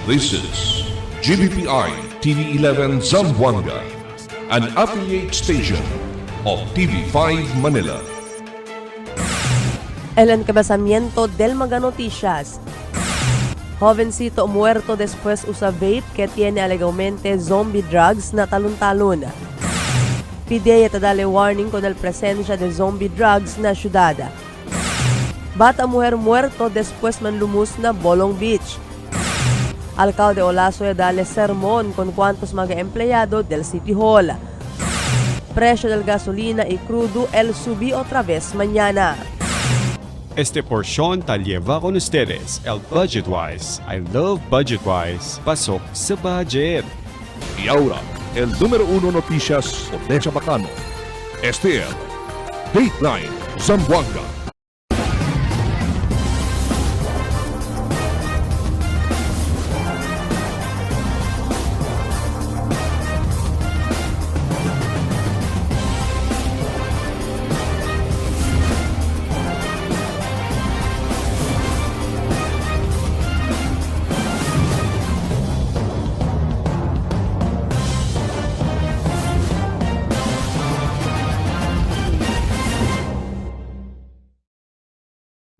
This is GBPI TV11 Zamboanga, an affiliate station of TV5 Manila. El encabezamiento del Mega Noticias. Jovencito muerto después usa vape que tiene alegadamente zombie drugs na talon-talon. PDEA dale warning con el presencia de zombie drugs na syudad. Bata mujer muerto después manlumus na Bolong Beach. Alcalde Olaso dale sermon con cuantos mga empleyado del City Hall. Presyo del gasolina y crudo el subí otra vez mañana. Este porción tal lleva con ustedes el Budget Wise. I love Budget Wise. Pasok sa budget. Y ahora, el número 1 noticias de Chabacano. Este es Dateline Zamboanga.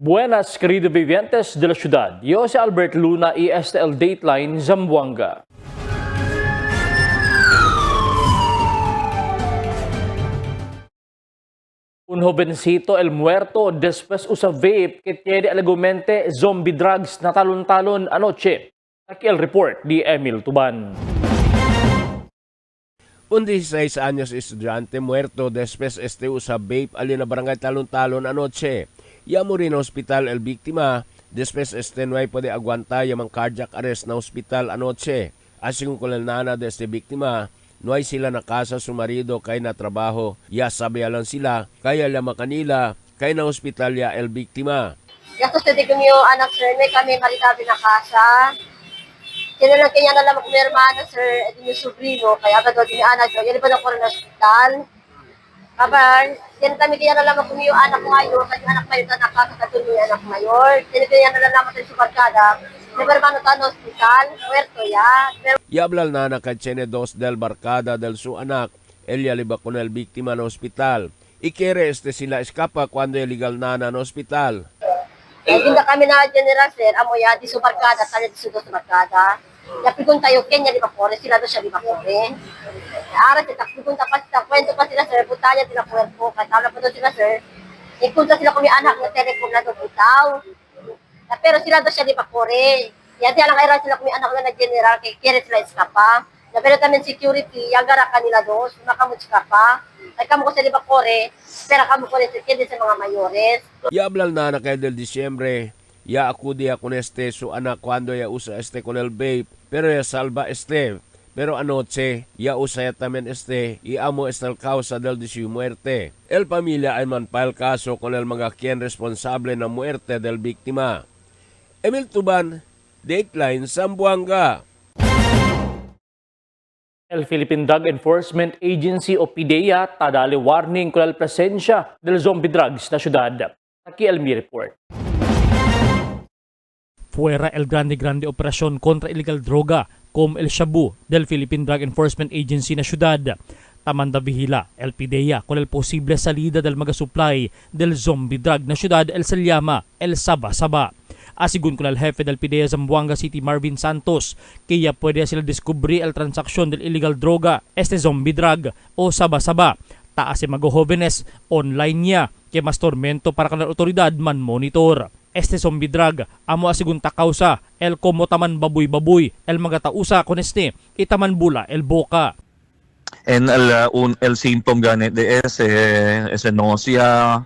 Buenas, queridos vivientes de la ciudad. Yo soy Albert Luna y este es el Dateline Zamboanga. Un jovencito el muerto después usa vape que tiene alegadamente zombie drugs na talon-talon anoche. Aquí el report de Emil Tuban. Un 16 años estudiante muerto después usa vape alin na barangay Talon-Talon anoche. Ya murió en hospital el víctima después no hay puede aguantar yung cardiac arrest na hospital anoche. Asing con el nana de víctima, no hay sila na casa su marido kay na trabajo. Ya sabi lang sila, kaya lama kanila, kay na hospital ya el víctima. Gastos din kami yung anak sir, may kami maritabi na casa. Kaya lang kanya na lang kung may hermana sir, at yung sobrino, kaya agad din yung anak, yan pa na ko rin na hospital. Kabar, yan kami kaya na lang kung yung anak mayor, kasi anak mayor na nakakatulong yung anak mayor. Kaya na lang sa superkada, may hermano ta na hospital, muerto ya. Yablal na nakachene dos del barkada del su anak, Elia liba con el víctima na hospital. Ikere sila eskapa cuando illegal na hospital. Hindi kami na general sir, amo ya, di superkada, tala di su superkada. Yapikon tayo Kenya di Bacores, sila do siya di Bacores. Ara kita pupunta pa sa kwento pa sila sir, putanya sila puerpo, katala po sila sir. Ikunta sila kami anak na telecom na do butaw. Pero sila do siya di Bacores. Yan lang kaya sila kami anak na general kay kere sila eskapa. Na pero tamen security, yagara kanila dos, makamut eskapa. Ay kamo ko sa di Bacores, pero kamo ko rin sa mga mayores. Yablal na kay del Disyembre. Ya akudi ako su anak cuando ya usa con el vape, pero ya salva Pero anoche, ya usa también y amo el causa del de su muerte. El familia ay manpal caso con el mga quien responsable na muerte del víctima. Emil Tuban, Dateline Zamboanga. El Philippine Drug Enforcement Agency o PDEA tadale warning con la presencia del zombie drugs na syudad. Aquí el mi report. Fuera el grande operación contra ilegal droga como el Shabu del Philippine Drug Enforcement Agency na syudad. Tamanda vigila el PDEA con el posible salida del supply del zombie drug na syudad el Salyama, el Saba-Saba. Asigun con el jefe del PDEA Zamboanga City Marvin Santos, kaya puede sila descubrir el transaksyon del illegal droga, zombie drug o Saba-Saba. Taas si mga jóvenes online niya, kaya mas tormento para kanal otoridad man monitor. Zombie drug, amo asigun takausa, el como taman baboy-baboy, el mga tausa con itaman bula, el boca. En el symptom ganit de es nausea,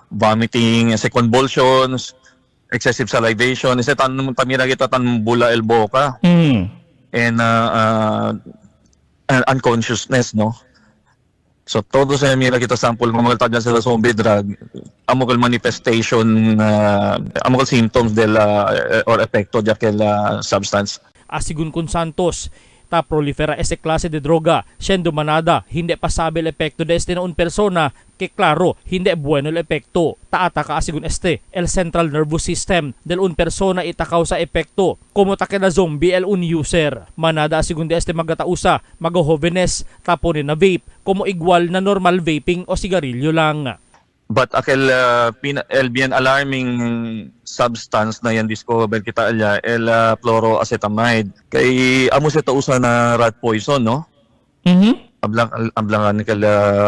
vomiting, convulsions, excessive salivation, tamira kita tan bula el boca. And unconsciousness, no? So, todo sa mira kita sample mga tagyan sa zombie drug, amokal manifestation, amokal symptoms del or epekto de aquel substance. Asigun con Santos, ta prolifera ese klase de droga, siendo manada, hindi pasabi el epekto de este na un persona, que claro, hindi bueno el epekto. Taataka asigun este, el central nervous system del un persona itakaw sa epekto, como take na zombie el un user. Manada asigun de este magatausa, magahovenes, taponin na vape, como igual na normal vaping o sigarilyo lang. But akil el bien alarming substance na yan discover kita alya el fluoroacetamide. Kay amo sa tausa na rat poison, no? Ablangan kal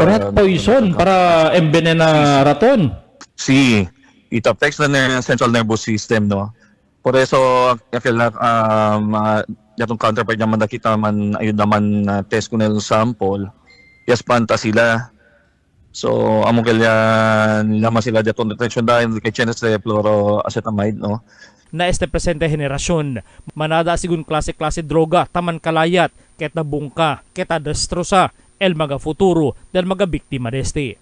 rat poison para envenena raton. Si it affects the central nervous system, no? Por eso akil yatong counterpart naman kita man ayun naman test ko na yung sample. Yes, panta sila. So, amo kaya nilama sila dito detection dahil kay Chenes de fluoroacetamide, no? Na este presente henerasyon, manada sigun klase-klase droga, taman kalayat, keta bungka, keta destrosa, el mga futuro, del mga biktima deste.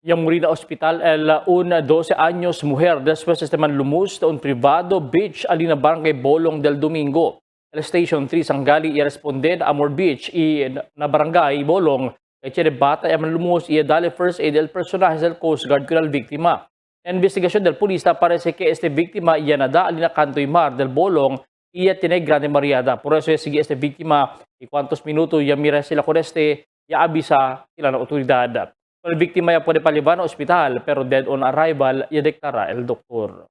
Yang murió en hospital una 12 años mujer después de lumus de un privado beach alina barangay Bolong del Domingo. El Station 3 Sangali y responded a Amor Beach y na barangay Bolong kay tiene bata y lumus y dale first aid el personaje del Coast Guard con la víctima. En investigación del policía parece que este víctima ya nada alina Canto y Mar del Bolong y tiene grande mariada. Por eso sigue este víctima y cuántos minutos ya mira sila con este ya abisa sila na otoridad. El víctima ya puede paliban al hospital pero dead on arrival ya deklara el doktor.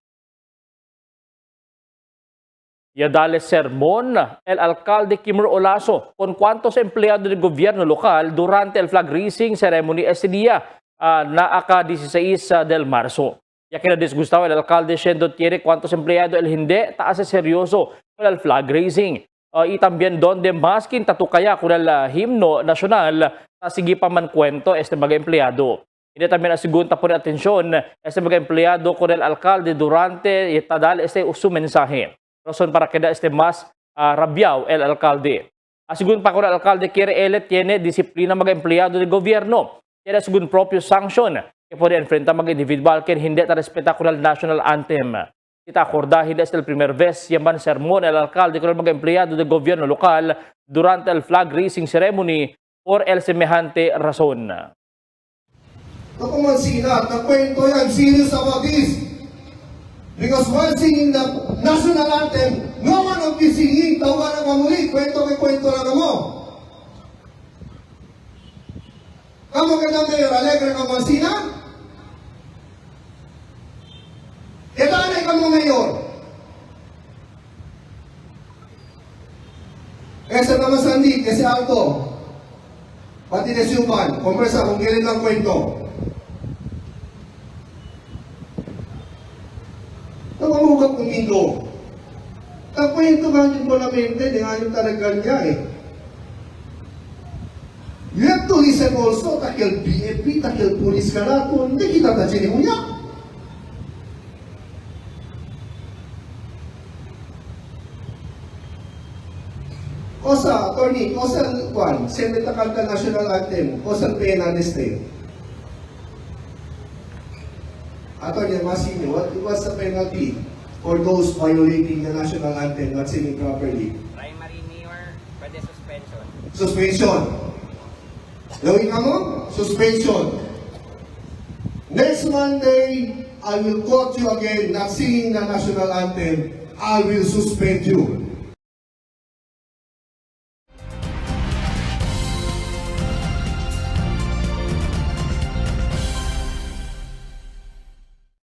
Ya dale sermón el alcalde Kimmer Olaso con cuántos empleados del gobierno local durante el flag raising ceremony este día na aka 16 del marzo. Ya que disgustado el alcalde siendo tiene cuántos empleados el hindi taas seryoso con el flag raising. Y también donde más kintatukaya con el himno nacional sige pa man kwento este mga empleyado. Hindi también asigunta po ng atensyon este mga empleyado con el alcalde durante itadal este su mensaje. Razón para que este más rabiao el alcalde. Asigun pa con el alcalde quiere él tiene disiplina mga empleyado del gobierno. Tiene asigun propio sanction que puede enfrentar mga individual que hindi respeta con el national anthem. Kita acordahin desde el primer vez yaman sermon el alcalde con el mga empleyado del gobierno local durante el flag raising ceremony por el semejante razón. Ako man sila, nakwento yan, serious about this. Because while singing the national anthem, no one of the singing, tawa na mamuli, kwento may kwento na mo. Kamu ka na mayor, alegre ka man sila? Etanay ka mo mayor. Esa naman sandi, ese alto. Pati de Suman, kompresa kung gilid ng kwento. Namamugap ng Indo. Ang kwento nga yung polamente, di nga yung talagang niya eh. You have to listen also, takil BFP, takil pulis ka na, kung hindi kita na sinimuya. Osa, attorney, osa Juan, Senate Kanta National Anthem, osa pena neste. Attorney Masino, what's the penalty for those violating the national anthem, not singing properly? Primary mayor, pwede suspension. Suspension. Gawin ka mo? Suspension. Next Monday, I will quote you again, not singing the national anthem. I will suspend you.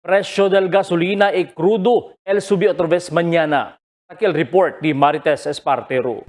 Presyo del gasolina y crudo el subió otra vez mañana. Aquí el report de Marites Espartero.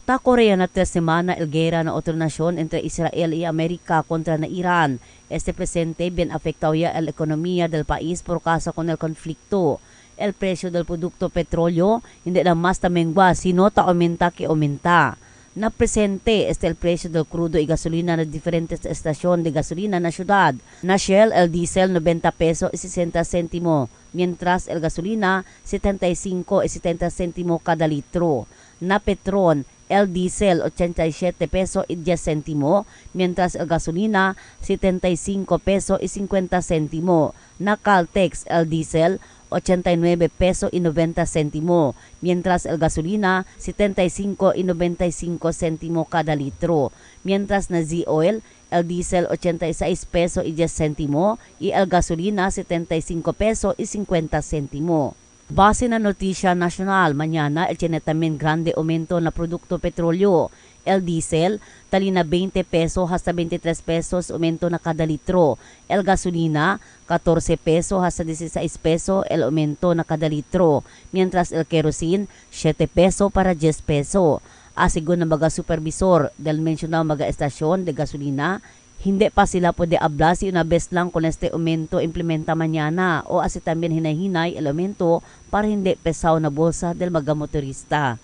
Ta Korea na 3 semana el guerra na otra nasyon entre Israel y Amerika contra na Iran. Este presente bien afectado ya el economía del país por causa con el conflicto. El precio del producto petróleo hindi na mas tamengwa sino ta aumenta que aumenta. Na presente el precio del crudo y gasolina na diferentes estación de gasolina na ciudad. Na Shell, el diesel 90 peso y 60 céntimo, mientras el gasolina 75 y 70 céntimo cada litro. Na Petron, el diesel 87 peso y 10 céntimo, mientras el gasolina 75 peso y 50 céntimo. Na Caltex, el diesel 89 peso y 90 sentimo, mientras el gasolina 75 y 95 sentimo cada litro, mientras na Z-oil, el diesel 86 peso y 10 sentimo y el gasolina 75 peso y 50 sentimo. Base na notisya nasyonal, mañana el tiene también grande aumento na produkto petrolyo. El diesel, talina 20 peso hasta 23 pesos aumento na kada litro. El gasolina, 14 peso hasta 16 peso el aumento na kada litro. Mientras el kerosene, 7 peso para 10 peso. Asigon ng mga supervisor del mensyonal mga estasyon de gasolina, hindi pa sila pwede abla si una bes lang kung este aumento implementa mañana o asi también hinahinay el aumento para hindi pesaw na bolsa del mga motorista.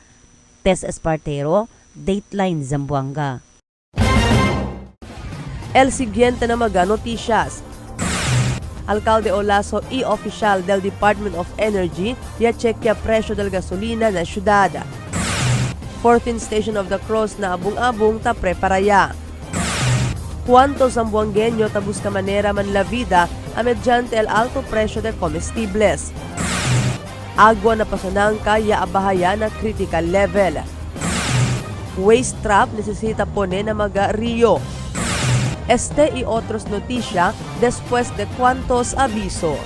Tess Espartero, Dateline Zamboanga. El siguiente na mga noticias. Alcalde Olaso y oficial del Department of Energy ya chequea presyo del gasolina na syudad. 14th Station of the Cross na abong-abong ta preparaya. Cuanto zamboangueño ta busca manera man la vida a mediante el alto presyo de comestibles. Agua na pasanangka ya abahaya na critical level. Waste trap necesita pone na mga río. Este y otros noticia después de cuantos aviso.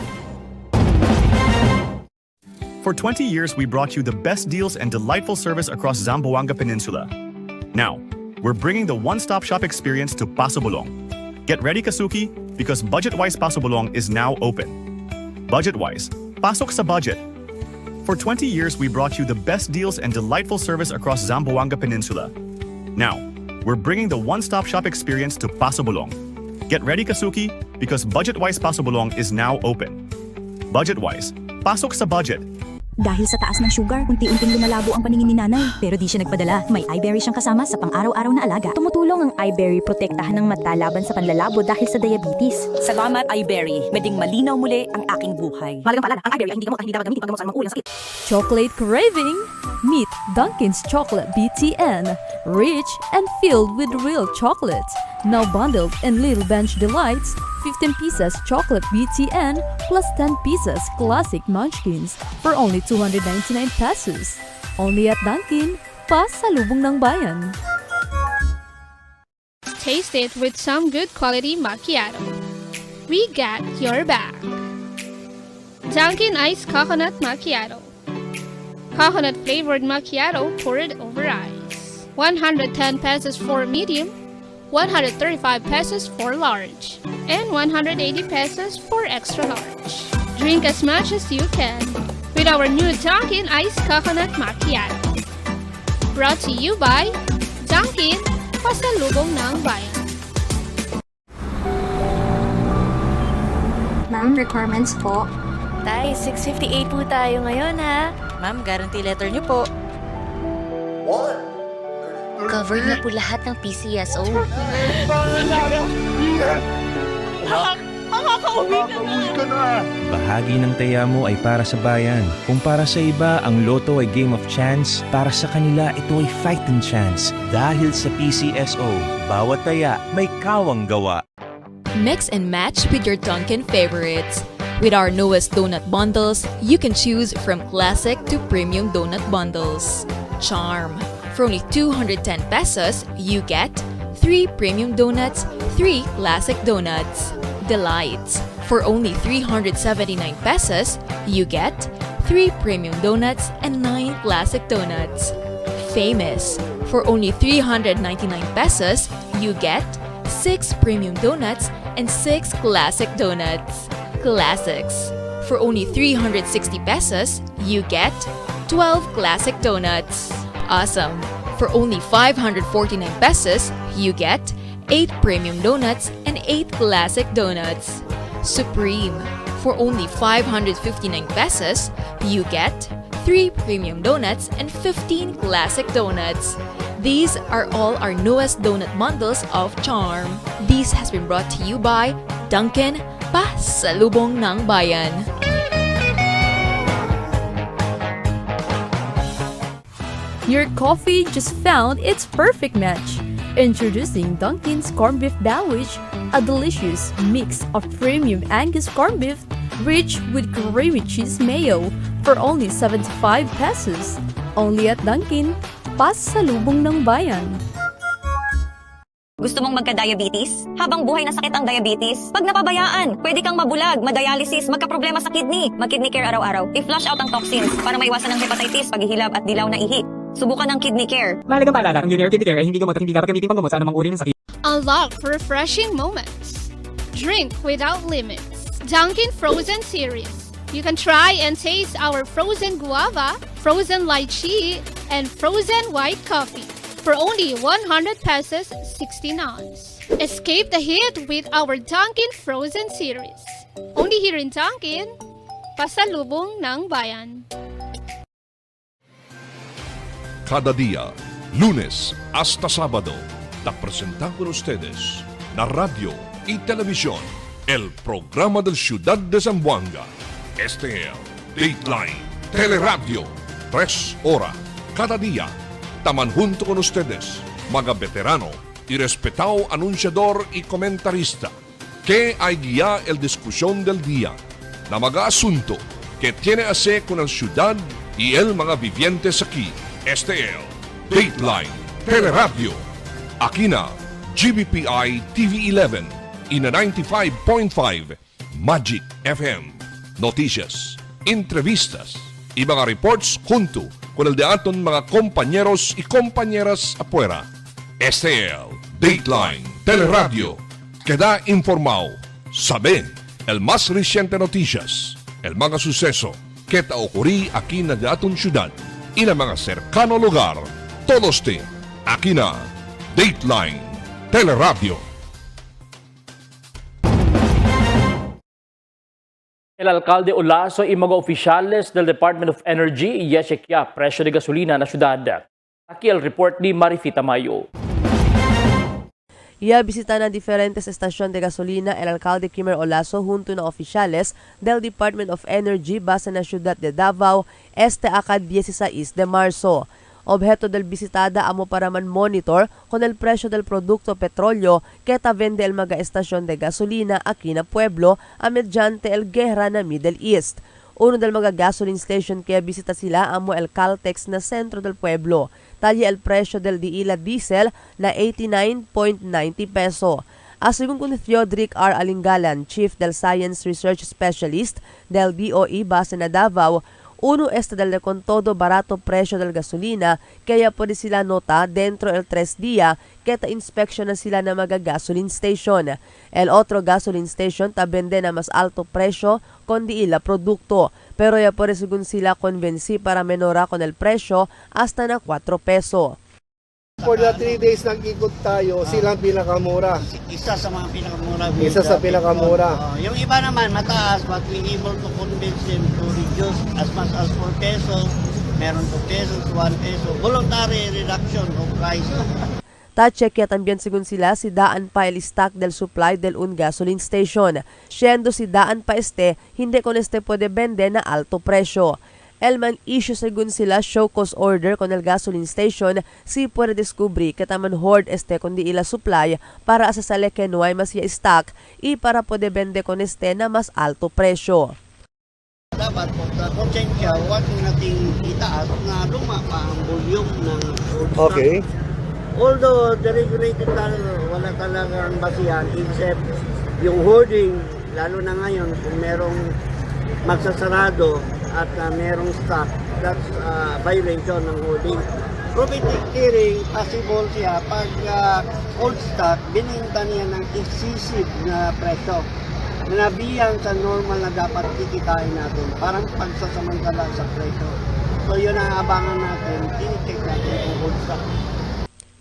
For 20 years, we brought you the best deals and delightful service across Zamboanga Peninsula. Now, we're bringing the one-stop shop experience to Paso Bulong. Get ready, Kasuki, because Budget-Wise Paso Bulong is now open. Budget-Wise, pasok sa budget. For 20 years, we brought you the best deals and delightful service across Zamboanga Peninsula. Now, we're bringing the one-stop shop experience to Paso Bulong. Get ready, Kasuki, because Budget-Wise Paso Bulong is now open. Budget-Wise, pasok sa budget. Dahil sa taas ng sugar, unti-unting lumalabo ang paningin ni nanay. Pero di siya nagpadala. May iBerry siyang kasama sa pang-araw-araw na alaga. Tumutulong ang iBerry protektahan ng mata laban sa panlalabo dahil sa diabetes. Salamat iBerry. Meding malinaw muli ang aking buhay. Malagang paalala, ang iBerry ay hindi gamot at hindi dapat gamitin paggamot sa mga uri ng sakit. Chocolate craving? Meet Dunkin's Chocolate BTN. Rich and filled with real chocolate. Now bundled in Little Bench Delights, 15 pieces chocolate BTN plus 10 pieces classic munchkins for only 299 pesos. Only at Dunkin, pasalubong ng bayan. Taste it with some good quality macchiato. We got your back. Dunkin' Iced Coconut Macchiato. Coconut flavored macchiato poured over ice. 110 pesos for medium, 135 pesos for large, and 180 pesos for extra large. Drink as much as you can with our new Dunkin' Iced Coconut Macchiato. Brought to you by Dunkin', pasalubong ng bayan. Ma'am, requirements po. Tay, 658 po tayo ngayon ha. Ma'am, guarantee letter niyo po. Cover na po lahat ng PCSO. Makakauwi ka na! Bahagi ng taya mo ay para sa bayan. Kung para sa iba, ang loto ay game of chance, para sa kanila ito ay fighting chance. Dahil sa PCSO, bawat taya may kawang gawa. Mix and match with your Dunkin' favorites. With our newest donut bundles, you can choose from classic to premium donut bundles. Charm. For only 210 pesos, you get 3 premium donuts, 3 classic donuts. Delights. For only 379 pesos, you get 3 premium donuts and 9 classic donuts. Famous. For only 399 pesos, you get 6 premium donuts and 6 classic donuts. Classics. For only 360 pesos, you get 12 classic donuts. Awesome! For only 549 pesos, you get 8 premium donuts and 8 classic donuts. Supreme. For only 559 pesos, you get 3 premium donuts and 15 classic donuts. These are all our newest donut bundles of Charm. This has been brought to you by Dunkin', pasalubong ng bayan. Your coffee just found its perfect match. Introducing Dunkin's Corned Beef Sandwich, a delicious mix of premium Angus corned beef, Rich with creamy cheese mayo for only 75 pesos. Only at Dunkin', pasalubong ng bayan. Gusto mong magka-diabetes? Habang buhay na sakit ang diabetes, pag napabayaan, pwede kang mabulag, madialysis, magka-problema sa kidney. Mag-kidney care araw-araw. I-flush out ang toxins para maiwasan ng hepatitis, paghihilab at dilaw na ihi. Subukan ng kidney care. Mahalagang paalala, ang Junior Kidney Care ay hindi gamot at hindi dapat gamitin panggamot sa anumang uri ng sakit. Unlock refreshing moments. Drink without limits. Dunkin' Frozen Series. You can try and taste our frozen guava, frozen lychee, and frozen white coffee for only 100 pesos 16 ounce. Escape the heat with our Dunkin' Frozen Series. Only here in Dunkin', pasalubong ng bayan. Cada día, lunes hasta sábado, te presentamos con ustedes la radio y televisión, el programa del Ciudad de Zamboanga. Este es Dateline Teleradio, 3 horas cada día. Taman junto con ustedes, mga veterano y respetado anunciador y comentarista, que hay guía el discusión del día, na mga asunto que tiene a hacer con el ciudad y el mga vivientes aquí. Este es Dateline Teleradio. Aquí na GBPI TV11 y na 95.5 Magic FM. Noticias, entrevistas y mga reports junto con el de aton mga compañeros y compañeras afuera. Este es Dateline Teleradio. Queda informado, sabe el más reciente noticias, el mga suceso que te ocurrí aquí na de aton ciudad y na mga cercano lugar. Todos te aquí na Dateline Teleradio. El alcalde Olaso y mga oficiales del Department of Energy iyasekya presyo de gasolina na syudad. Aquí el report ni Marifita Mayo. Visita na diferentes estasyon de gasolina el alcalde Kimer Olaso junto na oficiales del Department of Energy base na syudad de Davao este akad 16 de marzo. Objeto del visitada amo para man monitor con el precio del producto petrolyo que ta vende el mga estasyon de gasolina aquí na pueblo a mediante el guerra na Middle East. Uno del mga gasoline station kaya bisita sila amo el Caltex na sentro del pueblo. Talye el precio del diila diesel na 89.90 peso. Asigún con Theodric R. Alingalan, Chief del Science Research Specialist del DOE base na Davao, uno este del de con todo barato precio del gasolina kaya pwede sila nota dentro el 3 dia kaya inspection na sila na mga gasoline station. El otro gasoline station ta vende na mas alto precio kundi ila produkto pero ya pwede sigun sila konbensi para menora con el precio hasta na 4 peso. For the 3 days nag-ikot tayo, silang pinakamura. Isa sa mga pinakamura. Isa sa pinakamura. Yung iba naman mataas, but we able to convince them to reduce as much as 4 pesos. Meron 2 pesos, 1 peso. Voluntary reduction of price. Ta-check también sigun sila si daan pa el stock del supply del un gasoline station. Siendo si daan pa hindi con pwede bende na alto presyo. El man issue según sila show cause order con el gasoline station si puede descubrir que taman hoard kundi ila supply para asasale que no hay mas ya stock y para puede vende con na mas alto presyo. Dapat konsensya, huwag nating itaas na luma pa ang volume ng stock. Okay. Although the regulated wala talagang basihan except yung hoarding, lalo na ngayon kung merong magsasarado at merong stock, that's violation ng hoarding. Profit clearing, possible siya pag old stock, bininta niya ng excessive na presyo. Nabiyang sa normal na dapat kikitain natin, parang pagsasamantala sa presyo. So yun ang abangan natin, tinitik natin yung old stock.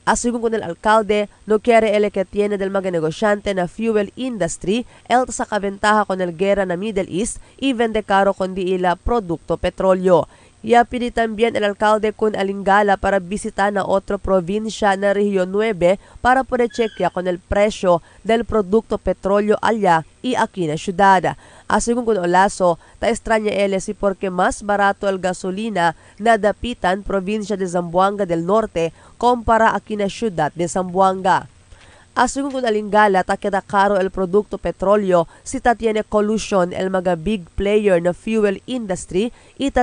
Asigún con el alcalde, no quiere el que tiene del mga negosyante na fuel industry, el sa kaventaha con el guerra na Middle East y vende caro con di ila produkto petrolyo. Yapili también el alcalde con Alingala para visitar na otro provincia na Región 9 para poder chequear con el precio del producto petrolyo allá y aquí na ciudad. Asigún con Olaso, ta extraña él si porque más barato el gasolina na dapitan provincia de Zamboanga del Norte kumpara aquí na ciudad de Zamboanga. Asungun kun alingala ta keda caro el produkto petrolyo, si tiene collusion el mga big player na fuel industry,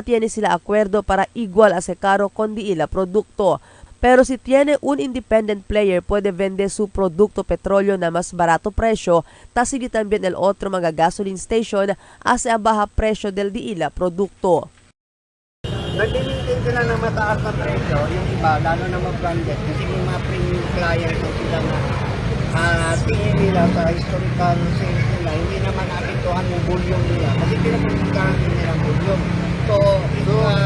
tiene sila acuerdo para igual a se caro kundi ila produkto. Pero si tiene un independent player puede vender su producto petrolyo na mas barato presyo, tasigi también el otro mga gasoline station ase a baja presyo del di ila produkto. Nag-maintain sila ng mataas na presyo, yung iba, lalo na mag-branded, kasi yung mga premium clients o sila na tingin nila sa historical sales nila, hindi naman naapektuhan yung volume nila, kasi pinapuntahan nila ang volume. So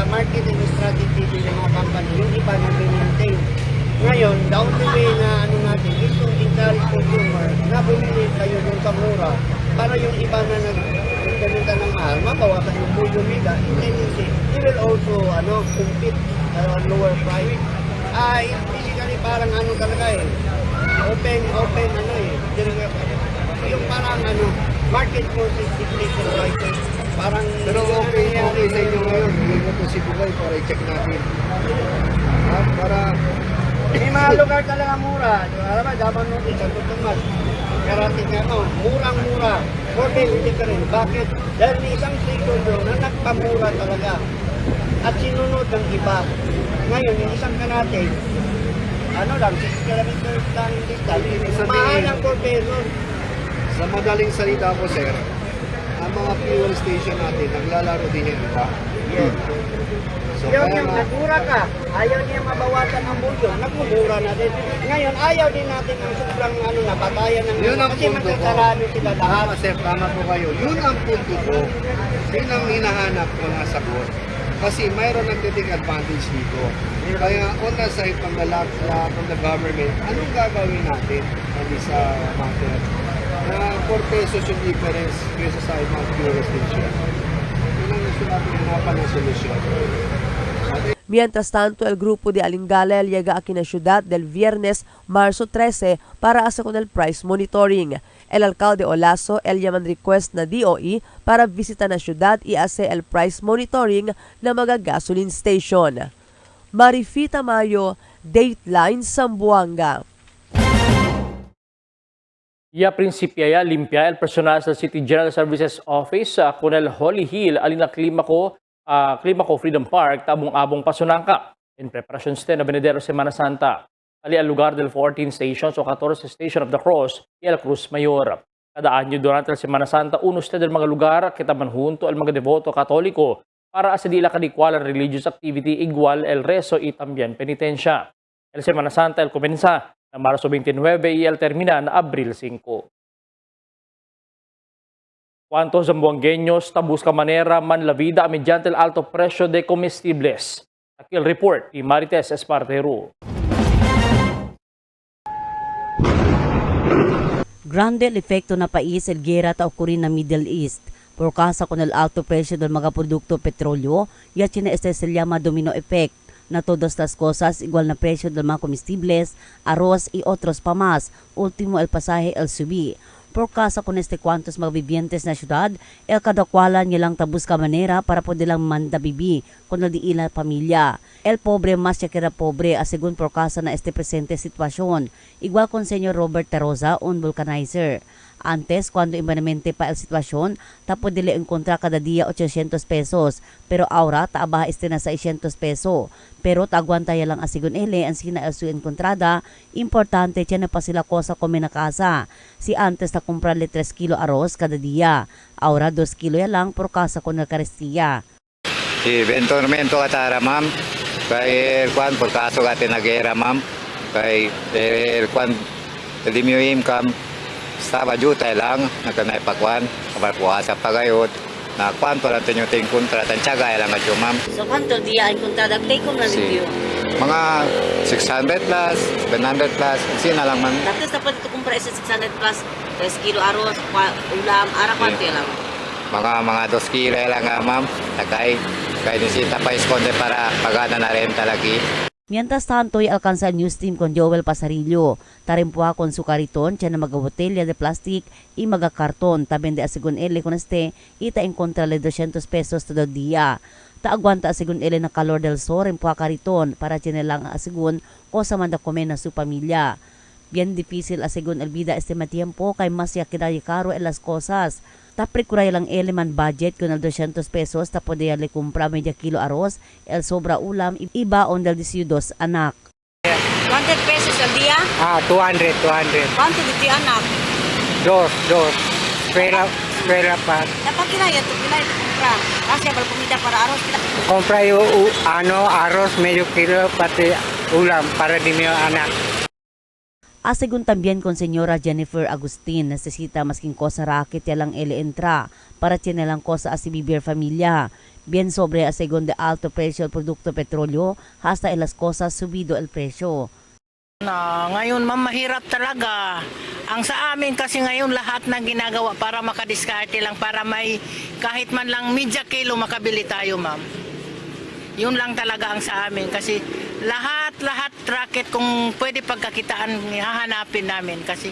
marketing strategy din ng mga company, yung iba nag-maintain. Ngayon, the only way na natin is to encourage consumer na bumili kayo dun sa mura para yung iba na nagkamita ng mahal, mabawasan yung volume nila, they will also compete at lower price. Basically parang talaga open yung parang market forces dictated prices. Parang pero okay sa inyo ngayon, hindi mo ito si Bugay para i-check natin. Para may mga lugar talaga mura. Alam mo, dapat mo din, Santo Tomas. Karating nga murang-mura. 40 ka rin. Bakit? Dahil may isang station doon na nagpamura talaga. At sinunod ng iba. Ngayon, yung isang kanating, 6 kilometers lang distance. Mahal ng 4 pesos. sa madaling salita po, sir, ang mga fuel station natin, naglalaro din yung iba. Yes. So, yung nagmura ka, ayaw niya mabawasan ang bulyo, nagmumura na din. Ngayon, ayaw din natin ang sobrang batayan ng yun ang kasi magkasarado sila lahat. Sir, tama po kayo. Yun ang punto ko. Yun ang hinahanap ko na sagot. Kasi mayroon nagtiting advantage dito. Kaya on the side from the government, anong gagawin natin sa matter? Na 4 pesos yung difference kaysa sa ibang fuel station. Yun ang gusto natin hanapan ng solusyon. Mientras tanto, el grupo de Alingala llega aquí na ciudad del viernes, marzo 13, para hacer con el price monitoring. El alcalde Olaso el llaman request na DOE para visita na ciudad y hacer el price monitoring na mga gasoline station. Marifita Mayo, Dateline, Zamboanga. Ya prinsipya ya limpia el personal sa City General Services Office con el Holy Hill alina Climaco Freedom Park tabong-abong Pasunangka in preparation na Benedero Semana Santa. Ali al lugar del 14 stations o 14 Station of the Cross y el Cruz Mayor. Cada año durante la Semana Santa, uno del mga lugar kitaman junto al mga devoto katoliko para asidila kadikual ang religious activity igual el rezo y también penitensya. El Semana Santa el comienza na Marzo 29 y el termina na Abril 5. ¿Cuántos zamboangueños buscan manera man la vida mediante el alto precio de comestibles? Aquí el report y Marites Espartero. Grande el efecto na país el gera ta okurin na Middle East. Por causa con el alto precio del mga produkto petrolyo, ya tiene este se llama domino effect, na todas las cosas igual na precio del mga comestibles, arroz y otros pa más. Último el pasaje el subí. Por causa con este cuantos mga vivientes na syudad, el kadakwalan nilang tabus ka manera para poder lang mandabibi con el di ila pamilya. El pobre mas ya kira pobre según por causa na este presente sitwasyon. Igual con Senyor Robert Tarosa, un vulcanizer. Antes, cuando impermanente pa el sitwasyon, tapo dili encontra kada dia 800 pesos. Pero ahora, taabaha este na 600 peso. Pero taagwantaya lang asigon ele ang sina el su encontrada, importante tiyan na pa sila kosa kome na casa. Si antes na comprarle 3 kilo arroz kada dia. Ahora 2 kilo ya lang por casa con el karestiya. Si bentormento katara ma'am, kay kwan por kaso kati nagera ma'am, kay kwan diminuim kam staba juta lang nagkanay pakwan kabar puasa pagayot na kwanto lang tinyo ting kontra tansyaga lang at ma'am. So kwanto dia ang kontrada take ko na review? Mga 600 plus, 700 plus, sina lang man. Tapos dapat ito kumpra isa 600 plus 3 kilo arroz, ulam, ara kwanto lang? Mga 2 kilo lang ma'am, takay nisita pa iskonde para pagana na rin talagi. Mientras tanto, alcanza el news team con Joel Pasarillo. Tarimpua con su cariton, tiyan na magabotella de plastic y magakarton. Taben de asigon ele con este, ita encontrale 200 pesos todo dia. Taagwanta asigon ele na calor del sol, rimpua kariton, para tiyan lang asigon o sa manda komen na su pamilya. Bien difícil según el vida este tiempo kay mas yakiraya karo en las cosas. Tapre kuray lang eleman budget kun el 200 pesos tapo de le kumpra media kilo arroz, el sobra ulam, iba on del 12 anak. 200 pesos al día? 200. ¿Cuánto de ti anak? Dos. Espera pa. Dapat kila ya tu compra. Kasi bal comida para arroz kita. Compra yung arroz medio kilo pati ulam para di mga anak. Según también con señora Jennifer Agustin, necesita masking cosa racket ya lang ele entra para tiene lang cosa si vivir familia. Bien sobre según de alto precio el producto petróleo, hasta en las cosas subido el precio. Ngayon ma'am, mahirap talaga. Ang sa amin kasi ngayon lahat ng ginagawa para makadiskarte lang, para may kahit man lang media kilo makabili tayo ma'am. Yun lang talaga ang sa amin kasi lahat racket kung pwede pagkakitaan hahanapin namin kasi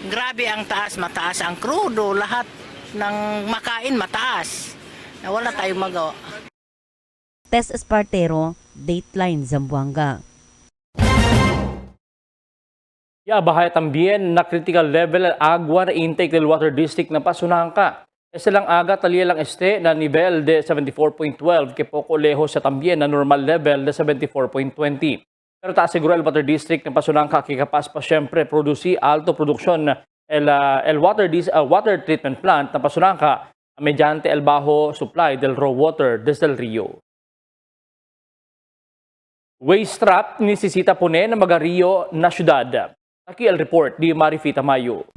grabe ang mataas ang krudo, lahat ng makain mataas. Wala tayong magawa. Tess Espartero, Dateline Zamboanga. Bahaya también na critical level ang agua na intake del Water District ng Pasunangka. Silang aga taliya lang na nivel de 74.12 que poco lejos sa también na normal level de 74.20. Pero taaseguro el Water District ng Pasunangka kikapas pa siyempre produce alto produksyon el water treatment plant ng Pasunangka mediante el bajo supply del raw water desde el rio. Waste trap nisisita punen ng Magario na syudad. Aquí el report di Marifita Mayo.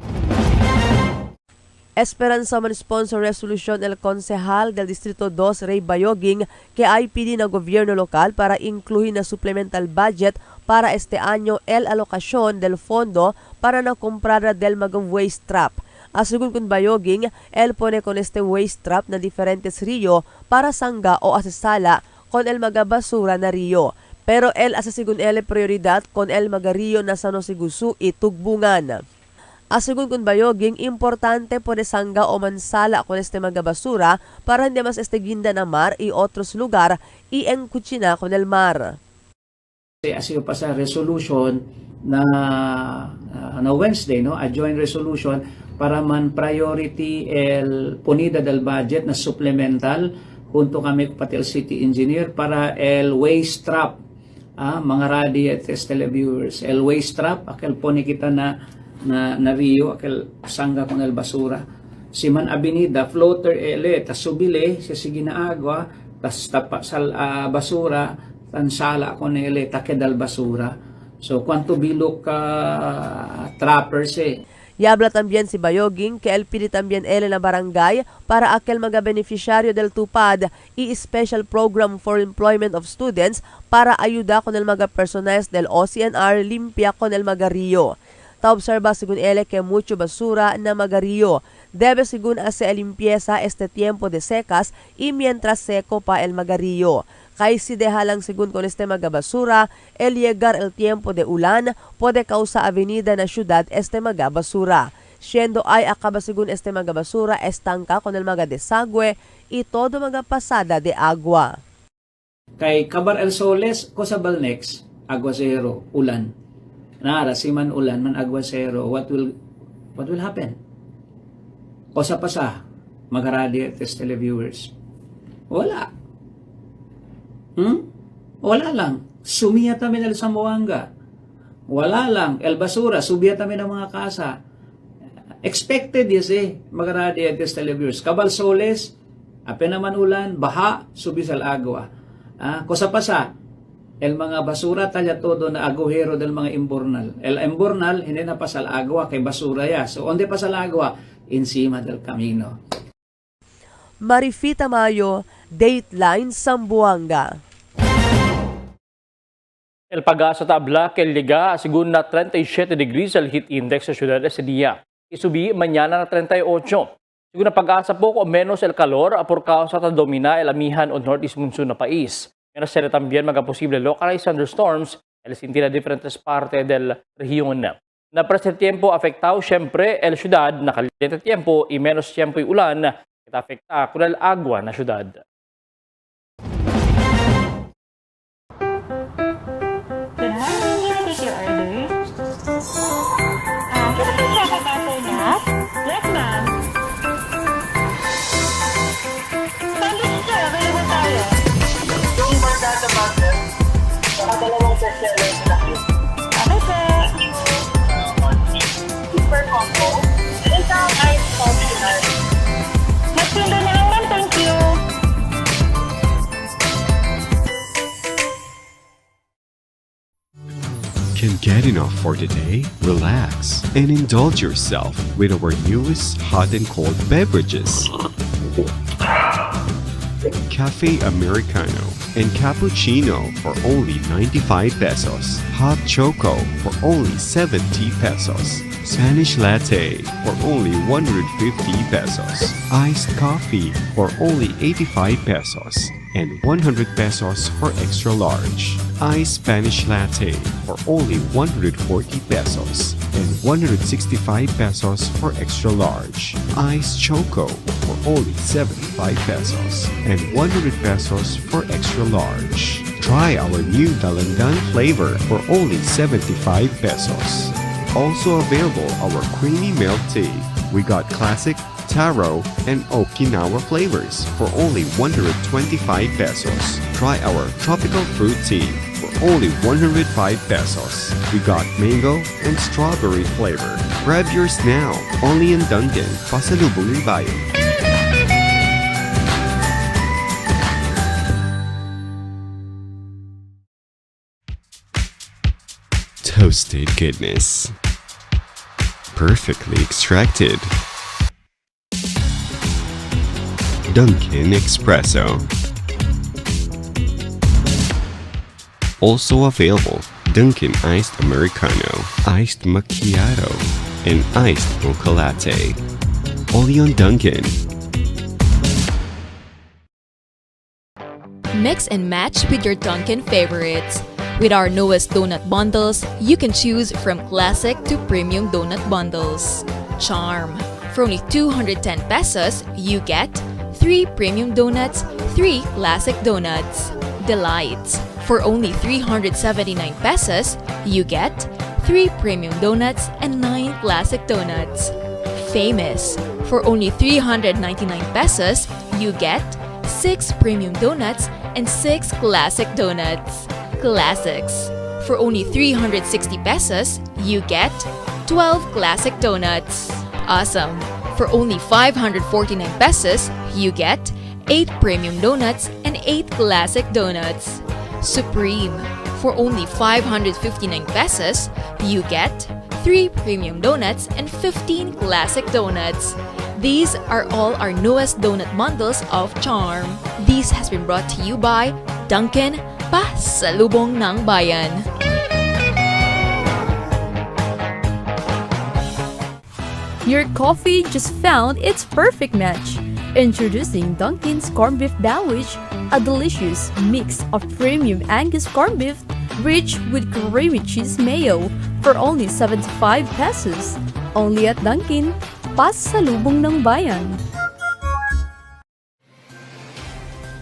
Esperanza man sponsor resolution el konsehal del Distrito 2 Ray Bayoging que IPD na gobierno lokal para incluir na supplemental budget para este año el alokasyon del fondo para na comprara del magong waste trap. Asugun kun Bayoging, el pone con este waste trap na diferentes rio para sangga o asesala con el magabasura na rio. Pero el asasigun ele prioridad con el magario na Sanosigusu itugbungan. Asugun kun Bayoging, importante po de sangga o mansala con este magabasura para hindi mas este ginda na mar y otros lugar y engkuchina con el mar. Así pa sa resolution na Wednesday, no, a joint resolution para man priority el ponida del budget na supplemental junto kami pati el city engineer para el waste trap. Mga radiates televiewers, el waste trap, akal po ni kita na rio, akal sangga con el basura. Siman avenida, floater ele, tas subile, sige na agua, tas tapa sal basura, tansala con ele, takedal basura. So, kwanto bilok trappers Y habla también si Bayoging que él pide también él na barangay para aquel mga beneficiario del TUPAD y special program for employment of students para ayuda con el mga personales del OCNR limpia con el mga rio. Ta observa según él que mucho basura na mga rio. Debe según hacer limpieza este tiempo de secas y mientras seco pa el mga rio. Kay si deja lang según con este mga basura, el llegar el tiempo de ulan, puede causa avenida na syudad este mga basura. Siendo ay acaba según este mga basura estanca con el mga desagüe y todo mga pasada de agua. Kay Cabar El Soles, Cosabal next, aguacero, ulan. Nara, siman ulan, man aguacero, what will happen? Kosa pasa, mag-radiates televiewers. Wala. Wala lang. Sumiya tamin el Zamboanga. Wala lang. El basura, subiya tamin ang mga kasa. Expected yes mag-radiates televiewers. Cabal Soles, apen naman ulan, baha, subi sa agua. Kosa pasa, el mga basura talya todo na agujero del mga imbornal. El imbornal, hindi na pasal agua, kay basura ya. So, onde pasal agua? Encima del camino. Marifita Mayo, Dateline Zamboanga. El pag-asa tabla que el liga según na 37 degrees el heat index sa syudad ese día. Isubi mañana na 38. Según na pag-asa poco o menos el calor por causa ta domina el amihan o northeast monsoon na pais. Menos será también magposible localized thunderstorms el sintina diferentes partes del rehiyon. Na present tiempo afectado siempre el syudad na caliente tiempo y menos tiempo y ulan kita afecta con el agua na syudad. Can I take your order? enough for today? Relax and indulge yourself with our newest hot and cold beverages. Cafe Americano and Cappuccino for only 95 pesos. Hot Choco for only 70 pesos. Spanish Latte for only 150 pesos. Iced Coffee for only 85 pesos. And 100 pesos for extra large. Iced Spanish Latte for only 140 pesos. And 165 pesos for extra large. Iced Choco for only 75 pesos. And 100 pesos for extra large. Try our new Dalandan flavor for only 75 pesos. Also available our creamy milk tea. We got classic, taro, and Okinawa flavors for only 125 pesos. Try our tropical fruit tea for only 105 pesos. We got mango and strawberry flavor. Grab yours now, only in Dunkin', Pasalubong ng Bayan. Toasted goodness. Perfectly extracted. Dunkin' Espresso. Also available, Dunkin' Iced Americano, Iced Macchiato, and Iced Mocha Latte. Only on Dunkin'. Mix and match with your Dunkin' favorites. With our newest donut bundles, you can choose from classic to premium donut bundles. Charm. For only 210 pesos, you get 3 premium donuts, 3 classic donuts. Delights. For only 379 pesos, you get 3 premium donuts and 9 classic donuts. Famous. For only 399 pesos, you get 6 premium donuts and 6 classic donuts. Classics. For only 360 pesos, you get 12 classic donuts. Awesome. For only 549 pesos, you get 8 premium donuts and 8 classic donuts. Supreme. For only 559 pesos, you get 3 premium donuts and 15 classic donuts. These are all our newest donut bundles of Charm. This has been brought to you by Dunkin', Pasalubong ng Bayan. Your coffee just found its perfect match. Introducing Dunkin's Corned Beef Sandwich, a delicious mix of premium Angus corned beef rich with creamy cheese mayo for only 75 pesos. Only at Dunkin', Pasalubong ng Bayan.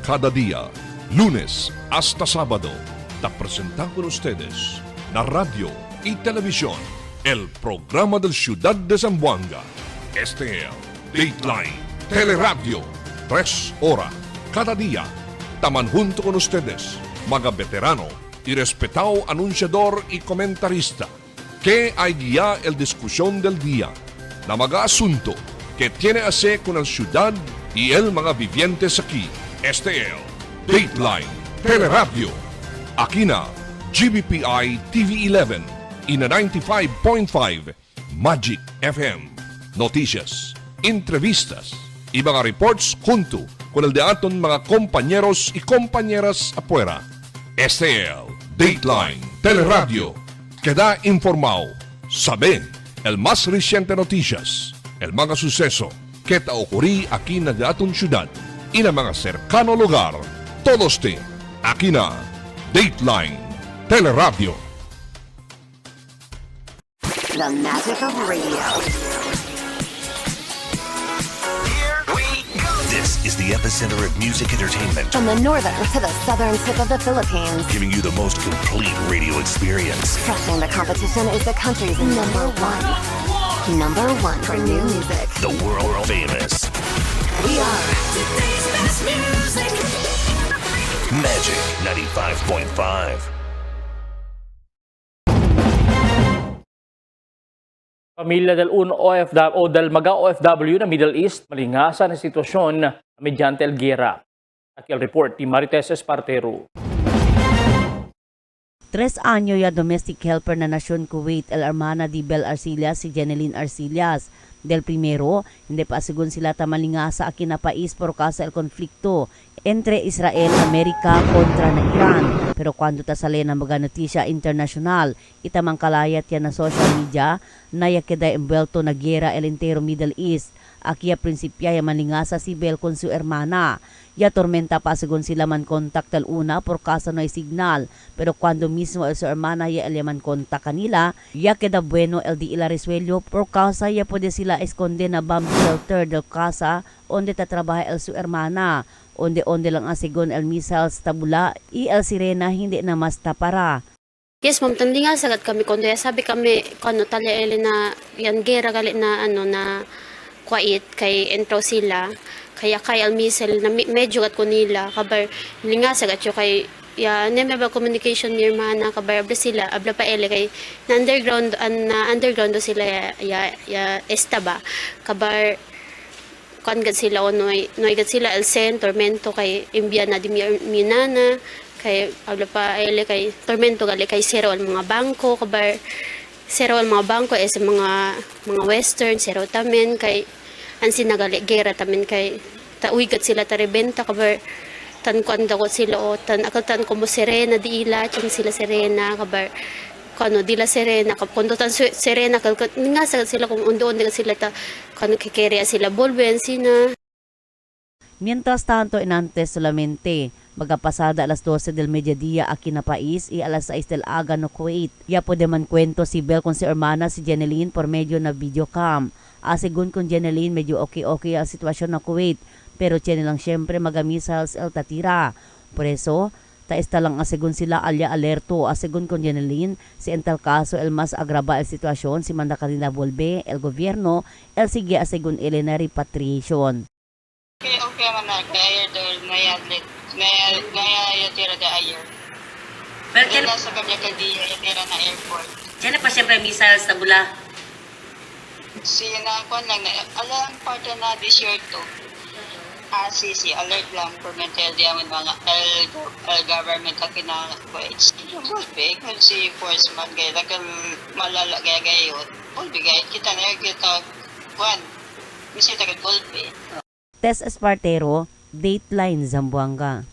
Cada día, lunes hasta sábado, te presentamos con ustedes la radio y televisión, el programa del Ciudad de Zamboanga. Este es Dateline Teleradio, 3 horas cada día. Taman junto con ustedes, mga veterano y respetado anunciador y comentarista, que hay guía el discusión del día, na mga asunto que tiene a ver con la ciudad y el mga vivientes aquí. Este es Dateline Teleradio. Aquí na GBPI TV11 y na 95.5 Magic FM. Noticias, entrevistas y mga reports junto con el de aton mga compañeros y compañeras afuera. Este es Dateline Teleradio. Queda informado, sabe el más reciente noticias, el mga suceso que te ocurrí aquí na de aton ciudad y na mga cercano lugar. Todos te aquí na Dateline Teleradio. The magic of radio. This is the epicenter of music entertainment. From the northern to the southern tip of the Philippines. Giving you the most complete radio experience. Crushing the competition is the country's number one. Number one for new music. The world famous. We are today's best music. Magic 95.5. Pamilya del o del mga OFW na Middle East malingasan ang sitwasyon mediante el gera. At yung report ni Marites Espartero. 3 anyo ya domestic helper na nasyon Kuwait, el hermana di Bel Arcillas, si Jeneline Arcillas. Del primero, hindi pa asigun sila tamalinga sa akin na pais por causa el konflikto entre Israel, Amerika kontra na Iran. Pero kwando tasali na mga notisya internasyonal, itamang kalayat yan na social media na yakeda envuelto na gera el entero Middle East. Akia prinsipya ya manlingasa si Bel con su hermana. Ya tormenta pa según sila man kontak tal una por causa no hay signal. Pero cuando mismo el su hermana ya el man kontak kanila, ya queda bueno el di ila resuello por causa ya puede sila esconde na bomb shelter del casa onde tatrabaha el su hermana. Onde lang asigon el missiles tabula y el sirena hindi na mas tapara. Yes, ma'am, tandi nga sagat kami kondo. Sabi kami, kano talya ele na yan gera gali na na kwait kay entro sila. Kaya kay almisel na medyo gat ko nila kabar lingasag at kay ya nemeba communication ni mana kabar abla sila abla pa ele kay na underground do sila ya estaba kabar kan gat sila noy gat sila el tormento kay imbia na di minana kay abla pa ele kay tormento gali kay zero al mga bangko kabar zero al mga bangko es mga western zero tamen kay ang sinagali gera tamin kay tauigat sila tarebenta kabar tan kuan daw sila o tan akatan ko mo sirena di ila chan sila sirena kabar kano dila sirena kapondo tan sirena kalkat nga sila kung undo-undo sila ta kano kikeria sila bolben sina. Mientras tanto, inantes solamente, magapasada alas 12 del mediodía aquí na país y alas 6 del aga no Kuwait. Ya puede man kwento si Bel con si hermana si Jeneline por medio na videocam. Asigun kung Jeneline medyo okay ang sitwasyon na Kuwait, pero tiyan lang syempre magamisals el tatira. Por eso, taesta lang asigun sila alya alerto. Asigun kung Jeneline, si en tal caso el mas agrava el sitwasyon, si manda kanila volve el gobierno, el sige asigun ele na repatriation. Okay man na kaya ngaya tira da ayer. Pero kaya sa kanya kadi tira na airport. Diyan pa siyempre missiles na bula. Sina ko lang alam parte na this year to. ACC alert lang permitted yaman mga government akina Kuwait. Big si force man gay lakal malala gay bigay kita na kita kwan. Misita ka golpe. Tess Espartero, Dateline Zamboanga.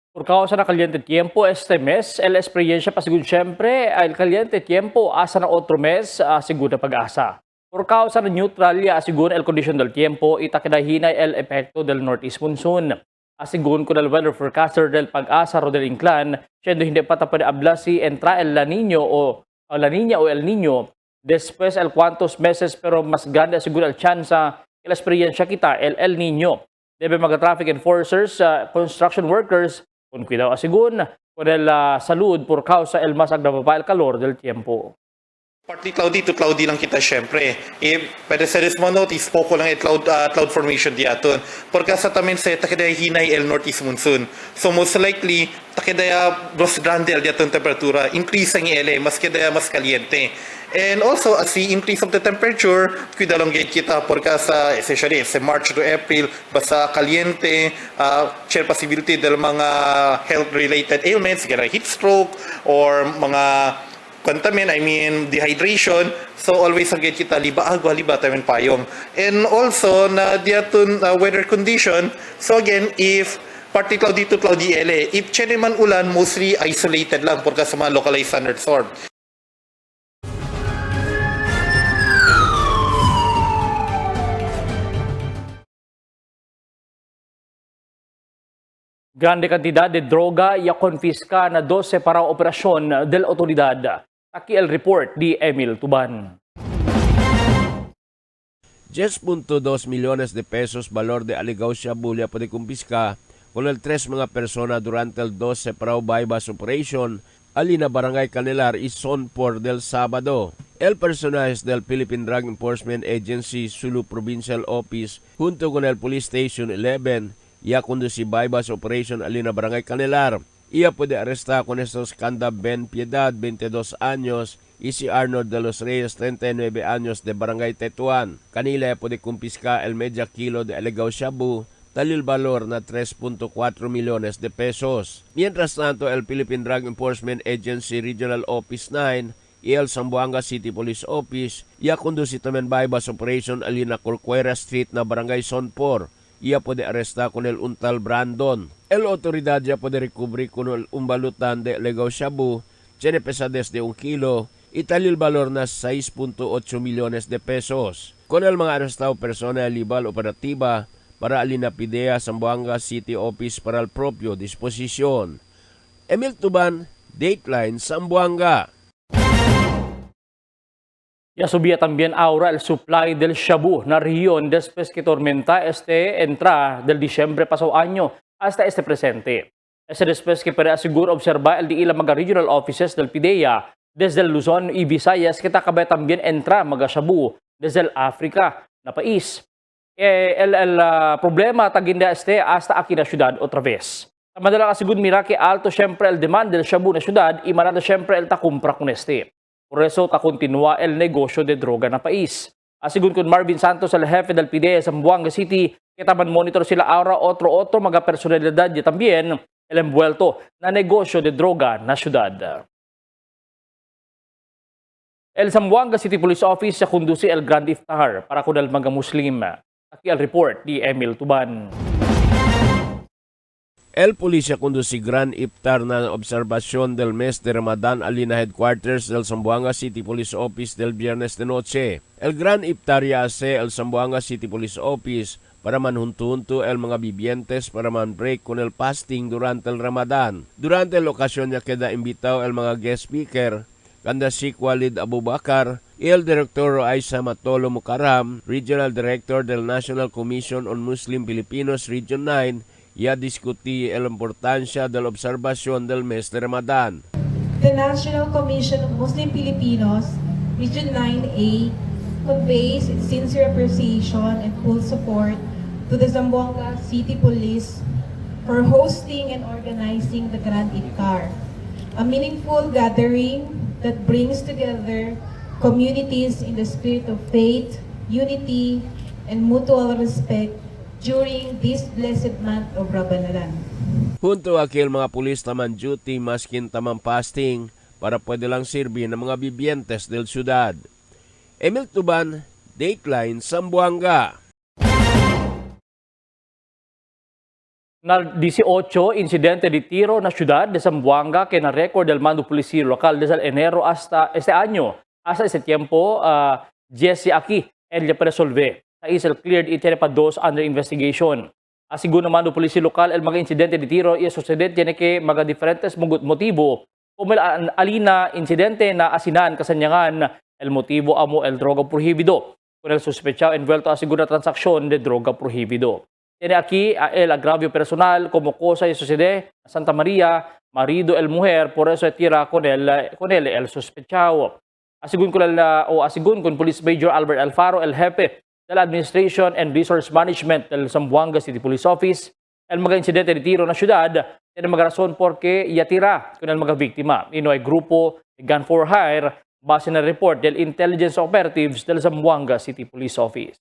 Por causa na caliente tiempo este mes, el experiencia pasigud siempre el caliente tiempo asa na otro mes asigud na pag-asa. Por causa na neutral ya asigun el condition del tiempo itakidahinay el epekto del northeast monsoon. Asigun ko del weather forecaster del pag-asa Rodel Inclán, siendo hindi pa tapad abla si entra el La Niña o El Niño después el cuantos meses pero mas grande asigun el chansa el experiencia kita el Niño. Debe mga traffic enforcers, construction workers, con cuidado asigun, con el salud por causa el mas agrava pa el calor del tiempo. Partly cloudy to cloudy lang kita syempre. Pwede sa mo notice poco lang cloud formation diaton. Porque sa tamin sa takidaya hinay el northeast monsoon. So most likely takidaya mas grande el diaton temperatura, increase ang ele, mas kidaya mas caliente. And also as the increase of the temperature, kuida lang kita porque sa essentially sa March to April basta caliente, share possibility del mga health related ailments, gaya heat stroke or mga dehydration. So always ang kita liba agwa liba tamen payong. And also na diaton weather condition. So again, if partly cloudy to cloudy ele, if chene man ulan, mostly isolated lang porque sa mga localized thunderstorm. Grande cantidad de droga ya confisca na 12 para operasyon del otoridad. Aquí el report di Emil Tuban. 10.2 millones de pesos valor de aligaw shabu ya puede kumpiska con el 3 mga persona durante el 12 para bypass operation alina barangay Canelar y Sonpor del Sábado. El personal del Philippine Drug Enforcement Agency Sulu Provincial Office junto con el Police Station 11 ya conduci bypass operation alina barangay Canelar. Ia puede arrestar con estos Canda Ben Piedad, 22 años, y si Arnold de los Reyes, 39 años de barangay Tetuan. Kanila puede kumpiska el media kilo de aligaw shabu, talil valor na 3.4 millones de pesos. Mientras tanto, el Philippine Drug Enforcement Agency Regional Office 9 y el Zamboanga City Police Office ya conduci también bypass operation alina Corcuera Street na Barangay Sonpor. Ia puede arresta con el untal Brandon. El autoridad ya puede recubrir con el umbalutan de legaw shabu, tiene pesades de 1 kilo, y talil valor na 6.8 millones de pesos. Con el mga arrestado persona libal operativa para alinapidea Zamboanga City Office para el propio disposisyon. Emil Tuban, Dateline Zamboanga. Ya subía también ahora el supply del shabu na región después que tormenta entra del diciembre pasado año hasta este presente. Es después que para asegurar observar el de ilang mga regional offices del PIDEA desde el Luzon y Visayas que takabay también entra mga shabu desde el Africa na país. El problema taginda hasta aquí na syudad otra vez. Madala kasigud mira que alto siempre el demand del shabu na syudad y marada siempre el takumpra con Por eso, continúa el negocio de droga na país. Asigun kun Marvin Santos, el jefe del PIDEA sa Zamboanga City, kitaman monitor sila ahora otro mga personalidad y también el envuelto na negosyo de droga na syudad. El Zamboanga City Police Office sa conduce el Grand Iftar para con el mga Muslim. Aquí el report ni Emil Tuban. El Polisya conduci Grand Iftar na observasyon del mes de Ramadan alina headquarters del Zamboanga City Police Office del Viernes de Noche. El Grand Iftar ya hace el Zamboanga City Police Office para manhunto-hunto el mga vivientes para man-break con el fasting durante el Ramadan. Durante la ocasión ya queda invitado el mga guest speaker, kanda Sheikh Walid Abubakar y el Director Aisa Matolo Mukaram, Regional Director del National Commission on Muslim Filipinos Region 9, ya diskuti el importansya de la observasyon del mes de Ramadan. The National Commission of Muslim Filipinos, Region 9A, conveys its sincere appreciation and full support to the Zamboanga City Police for hosting and organizing the Grand Iftar, a meaningful gathering that brings together communities in the spirit of faith, unity, and mutual respect during this blessed month of Ramadan. Junto akil mga pulis taman duty maskin tamang fasting para pwede lang sirbi ng mga bibientes del syudad. Emil Tuban, Dateline Zamboanga. Na 18 insidente de tiro na syudad de Zamboanga que na record del mando policía local desde enero hasta este año. Hasta ese tiempo, Jesse aquí, él ya resolve. Sa isel cleared y tiene pa 2 under investigation. Asigun naman ng polisi lokal el mga insidente de tiro y suceded tiene que mga diferentes motibo. Kung may alina insidente na asinan kasanyangan el motibo amo el droga prohibido. Kung el suspechado envuelto asigun na transaksyon de droga prohibido. Tiene aquí el agravio personal como cosa y sucede Santa Maria, marido el mujer, por eso tira con él el sospechado. Asigun con Police Major Albert Alfaro, el jefe del Administration and Resource Management del Zamboanga City Police Office, el mga insidente de tiro na syudad, tiene mga rason porque yatira con el mga biktima. Ino ay grupo gun for hire base na report del Intelligence Operatives del Zamboanga City Police Office.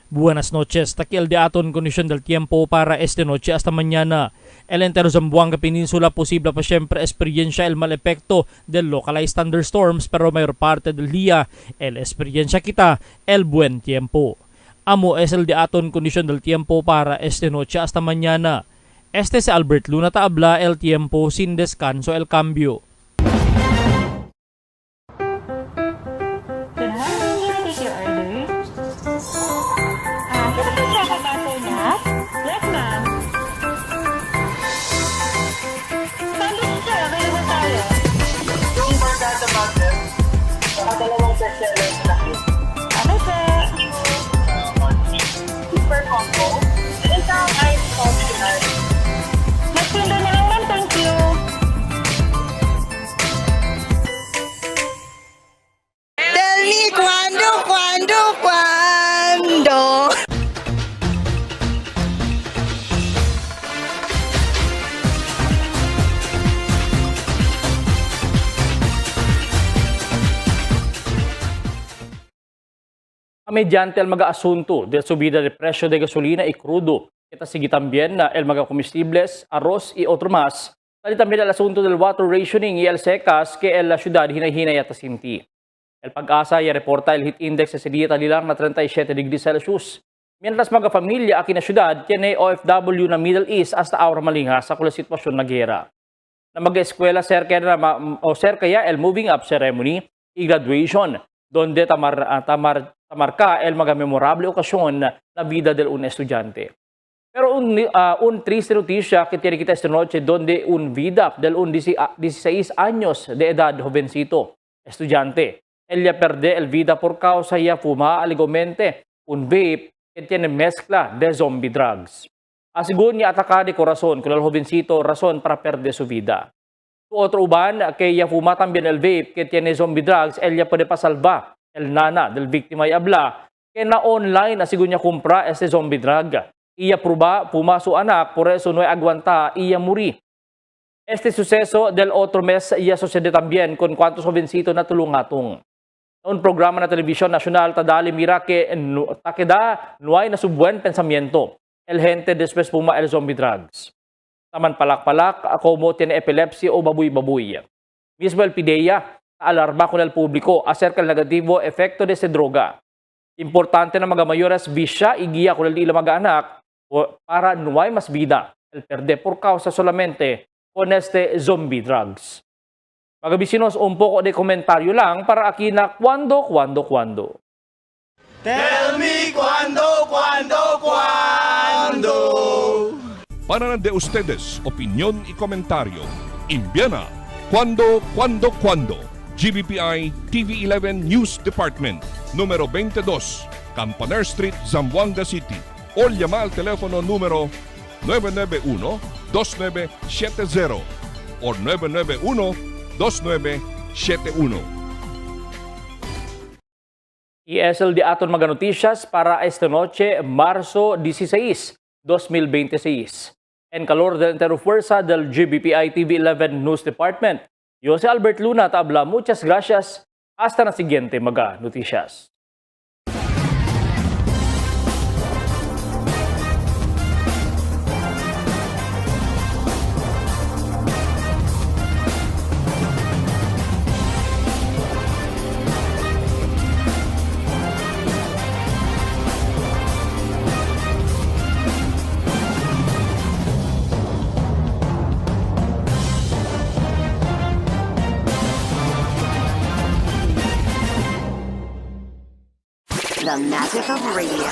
Buenas noches. Takil de aton kondisyon del tiempo para esta noche hasta mañana. El entero Zamboanga Peninsula posible pa siempre experiencia el mal epekto del localized thunderstorms pero mayor parte del día el experiencia kita el buen tiempo. Amo es el de aton kondisyon del tiempo para esta noche hasta mañana. Este es Albert Luna Taabla, el tiempo sin descanso el cambio. Super combo. Isang ice optional. Magpinda na lang, ma'am. Thank you. mediante el mag-aasunto del subida de precio de gasolina y crudo. Esta sigue también el magacomestibles, arroz y otro más. Tali también el asunto del water rationing y el secas que la ciudad hinay-hinay at asinti. El Pag-asa ya reporta el heat index sa día talilang na 37 degrees Celsius. Mientras mga familia aquí na syudad, tiene OFW na Middle East hasta ahora malinga sa kula sitwasyon na gera. Na mag-eskwela cerca ya el moving up ceremony y graduation, donde tamarca el mga memorable okasyon na vida del un estudiante. Pero un triste noticia que tiene kita esta noche donde un vida del un 16 años de edad jovencito, estudiante, ella perde el vida por causa ya fuma alegadamente un vape que tiene mezcla de zombie drugs. Según niya ataka de corazón con el jovencito razón para perder su vida. Otro uban que ella fuma también el vape que tiene zombie drugs, ella puede pasalva el nana del víctima y habla que na online según niya compra este zombie drug. Iya fuma su anak, por eso no aguanta, iya muri. Este suceso del otro mes iya sucede también con cuantos jovencitos na tulungatong. Un programa na televisión nacional tadali mira que takeda no hay na su buen pensamiento. El gente después puma el zombie drugs. Taman palak-palak, como tiene epilepsia o babuy-babuy. Mismo el PIDEA alarma con el público acerca del negativo efecto de esta droga. Importante na mga mayores bisya igiya con el ila mga anak para no hay mas vida el perde por causa solamente con este zombie drugs. Mga bisinos, un poco de komentaryo lang para aquí na cuando. Tell me cuando. Para de ustedes, opinión y comentario. Envíana cuando. GBPI TV11 News Department, número 22, Campaner Street, Zamboanga City. O llama al teléfono número 991-2970 o 991-2971. Y es el de aton mga noticias para esta noche, marzo 16, 2026. En calor de la Interfuerza del GBPI TV11 News Department, yo si Albert Luna tabla. Muchas gracias. Hasta na siguiente mga noticias. The magic of radio.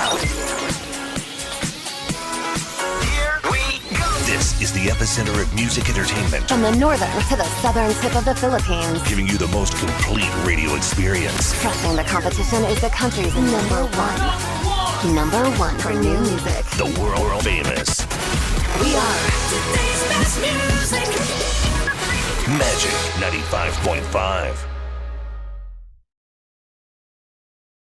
This is the epicenter of music entertainment, From the northern to the southern tip of the Philippines. giving you the most complete radio experience. Crushing the competition is the country's number one. Number one for new music. The world famous We are Magic 95.5.